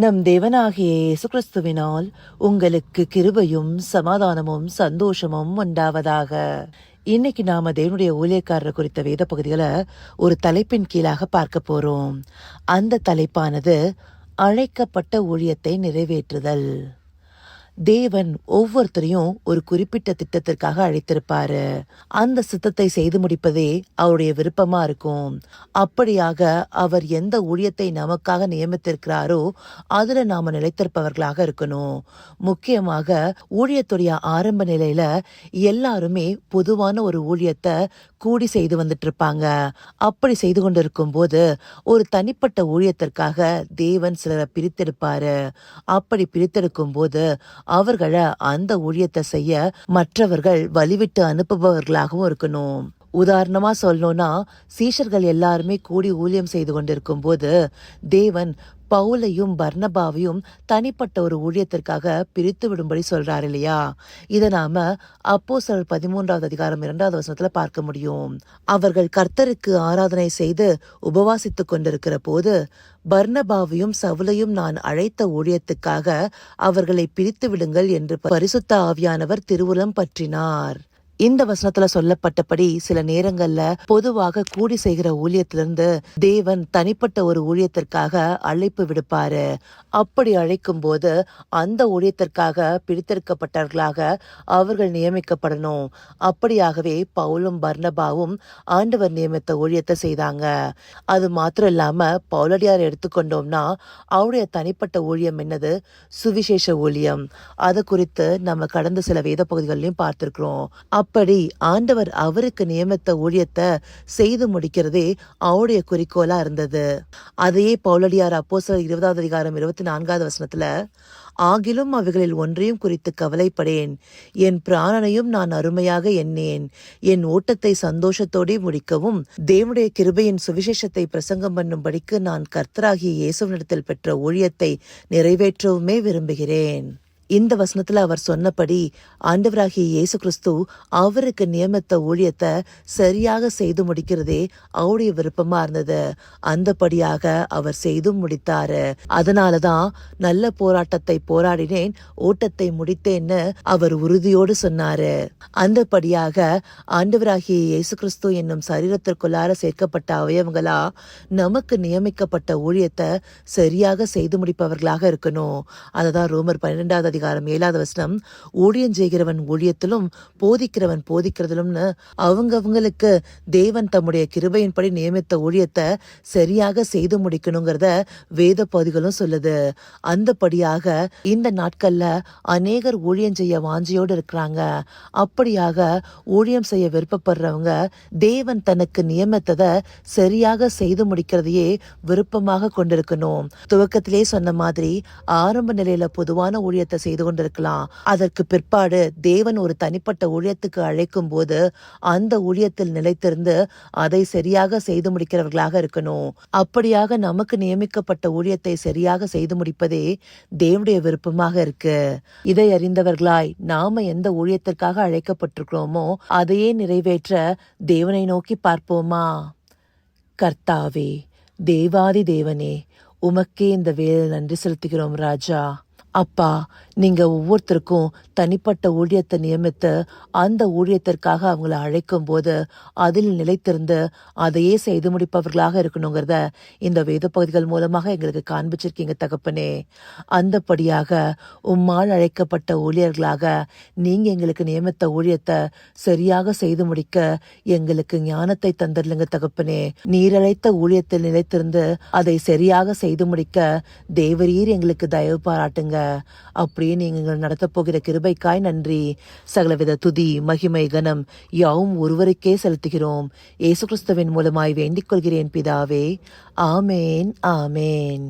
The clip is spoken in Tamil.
நம் தேவனாகிய இயேசு கிறிஸ்துவினால் உங்களுக்கு கிருபையும் சமாதானமும் சந்தோஷமும் உண்டாவதாக. இன்னைக்கு நாம தேவனுடைய ஊழியக்காரர் குறித்த வேத பகுதிகளை ஒரு தலைப்பின் கீழாக பார்க்க போறோம். அந்த தலைப்பானது அழைக்கப்பட்ட ஊழியத்தை நிறைவேற்றுதல். தேவன் ஒவ்வொருத்தரையும் ஒரு குறிப்பிட்ட திட்டத்திற்காக அழைத்திருப்பாரு. அந்த சித்தத்தை செய்து முடிப்பதே அவருடைய விருப்பமா இருக்கும். அப்படியாக அவர் எந்த ஊழியத்தை நமக்காக நியமித்திருக்கிறாரோ அதுல நாம நிலைத்திருப்பவர்களாக இருக்கணும். முக்கியமாக ஊழியத்துடைய ஆரம்ப நிலையில எல்லாருமே பொதுவான ஒரு ஊழியத்தை கூடி செய்து வந்துட்டு இருப்பாங்க. அப்படி செய்து கொண்டிருக்கும் போது ஒரு தனிப்பட்ட ஊழியத்திற்காக தேவன் சிலரை பிரித்தெடுப்பாரு. அப்படி பிரித்தெடுக்கும் போது அவர்களை அந்த ஊழியத்தை செய்ய மற்றவர்கள் வழிவிட்டு அனுப்புபவர்களாகவும் இருக்கணும். உதாரணமா சொல்லணும்னா, சீஷர்கள் எல்லாருமே கூடி ஊழியம் செய்து கொண்டிருக்கும் போது தேவன் பவுலையும் பர்னபாவையும் தனிப்பட்ட ஒரு ஊழியத்திற்காக பிரித்து விடும்படி சொல்றாரு இல்லையா? இதை நாம அப்போஸ்தலர் 13வது அதிகாரம் 2வது வசனத்துல பார்க்க முடியும். அவர்கள் கர்த்தருக்கு ஆராதனை செய்து உபவாசித்துக் கொண்டிருக்கிற போது பர்னபாவையும் சவுலையும் நான் அழைத்த ஊழியத்துக்காக அவர்களை பிரித்து விடுங்கள் என்று பரிசுத்த ஆவியானவர் திருவுளம் பற்றினார். இந்த வசனத்துல சொல்லப்பட்டபடி சில நேரங்கள்ல பொதுவாக கூடி செய்கிற ஊழியத்திலிருந்து தேவன் தனிப்பட்ட ஒரு ஊழியத்திற்காக அழைப்பு விடுப்பாரு. அப்படி அழைக்கும் போது அந்த ஊழியத்திற்காக பிரித்தெடுக்கப்பட்டவர்களாக அவர்கள் நியமிக்கப்படணும். அப்படியாகவே பவுலும் பர்னபாவும் ஆண்டவர் நியமித்த ஊழியத்தை செய்தாங்க. அது மாத்திரம் இல்லாம பவுலடியார் எடுத்துக்கொண்டோம்னா அவருடைய தனிப்பட்ட ஊழியம் என்னது? சுவிசேஷ ஊழியம். அது குறித்து நம்ம கடந்த சில வேத பகுதிகளிலும் பார்த்திருக்கிறோம். அப்படி ஆண்டவர் அவருக்கு நியமித்த ஊழியத்தை செய்து முடிக்கிறதே அவருடைய குறிக்கோளா இருந்தது. அதையே பவுலடியார் அப்போஸ்தலர் 20வது அதிகாரம் 24வது வசனத்துல, ஆகிலும் அவைகளில் ஒன்றையும் குறித்து கவலைப்படேன், என் பிராணனையும் நான் அருமையாக எண்ணேன், என் ஓட்டத்தை சந்தோஷத்தோடு முடிக்கவும் தேவனுடைய கிருபையின் சுவிசேஷத்தை பிரசங்கம் பண்ணும்படிக்கு நான் கர்த்தராகிய இயேசுவினிடத்தில் பெற்ற ஊழியத்தை நிறைவேற்றவுமே விரும்புகிறேன். இந்த வசனத்துல அவர் சொன்னபடி ஆண்டவராகிய இயேசு கிறிஸ்து அவருக்கு நியமித்த ஊழியத்தை சரியாக செய்து முடிக்கிறதே அவருடைய விருப்பமா இருந்தது. அந்தபடியாக அவர் செய்து முடித்தாரு. அதனாலதான் நல்ல போராட்டத்தை போராடினேன், ஓட்டத்தை முடித்தேன்னு அவர் உறுதியோடு சொன்னாரு. அந்தபடியாக ஆண்டவராகிய இயேசு கிறிஸ்து என்னும் சரீரத்திற்குள்ளார சேர்க்கப்பட்ட அவயவங்களா நமக்கு நியமிக்கப்பட்ட ஊழியத்தை சரியாக செய்து முடிப்பவர்களாக இருக்கணும். அததான் ரோமர் 12வது அதிகாரம் 7வது வசனம், ஊழியம் செய்கிறவன் ஊழியத்திலும் போதிக்கிறவன் போதிக்கிறதிலும்னு அவங்களுக்கு தேவன் தம்முடைய கிருபையின்படி நியமித்த ஊழியத்தை சரியாக செய்து முடிக்கணுங்கிறத வேத பகுதிகளும் சொல்லுது. அந்தபடியாக இந்த நாட்கள்ல அநேகர் ஊழியம் செய்ய வாஞ்சியோடு இருக்கிறாங்க. அப்படியாக ஊழியம் செய்ய விருப்பப்படுறவங்க தேவன் தனக்கு நியமித்ததை சரியாக செய்து முடிக்கிறதையே விருப்பமாக கொண்டிருக்கணும். துவக்கத்திலே சொன்ன மாதிரி ஆரம்ப நிலையில பொதுவான ஊழியத்தை செய்து கொண்டிருக்கலாம். அதற்கு பிற்பாடு தேவன் ஒரு தனிப்பட்ட ஊழியத்துக்கு அழைக்கும் போது அந்த ஊழியத்தில் நிலைத்திருந்து அதை சரியாக செய்து முடிக்கிறவர்களாக இருக்கணும். அப்படியாக நமக்கு நியமிக்கப்பட்ட ஊழியத்தை சரியாக செய்து முடிப்பதே தேவனுடைய விருப்பமாக இருக்கு. இதை அறிந்தவர்களாய் நாம எந்த ஊழியத்திற்காக அழைக்கப்பட்டிருக்கிறோமோ அதையே நிறைவேற்ற தேவனை நோக்கி பார்ப்போமா? கர்த்தாவே, தேவாதி தேவனே, உமக்கே இந்த வேலை நன்றி செலுத்துகிறோம் ராஜா. அப்பா, நீங்க ஒவ்வொருத்தருக்கும் தனிப்பட்ட ஊழியத்தை நியமித்து அந்த ஊழியத்திற்காக அவங்கள அழைக்கும் போது அதில் நிலைத்திருந்து அதையே செய்து முடிப்பவர்களாக இருக்கணுங்கிறத இந்த வேத பகுதிகள் மூலமாக எங்களுக்கு காண்பிச்சிருக்கீங்க தகப்பனே. அந்தபடியாக உம்மால் அழைக்கப்பட்ட ஊழியர்களாக நீங்க எங்களுக்கு நியமித்த ஊழியத்தை சரியாக செய்து முடிக்க எங்களுக்கு ஞானத்தை தந்துடலுங்க தகப்பனே. நீரழைத்த ஊழியத்தில் நிலைத்திருந்து அதை சரியாக செய்து முடிக்க தேவரீர் எங்களுக்கு தயவு பாராட்டுங்க. அப்படியே நீங்கள் நடத்த போகிற கிருபைக்காய் நன்றி. சகலவித துதி மகிமை கனம் யாவும் ஒருவருக்கே செலுத்துகிறோம். இயேசு கிறிஸ்துவின் மூலமாய் வேண்டிக் கொள்கிறேன் பிதாவே. ஆமேன், ஆமேன்.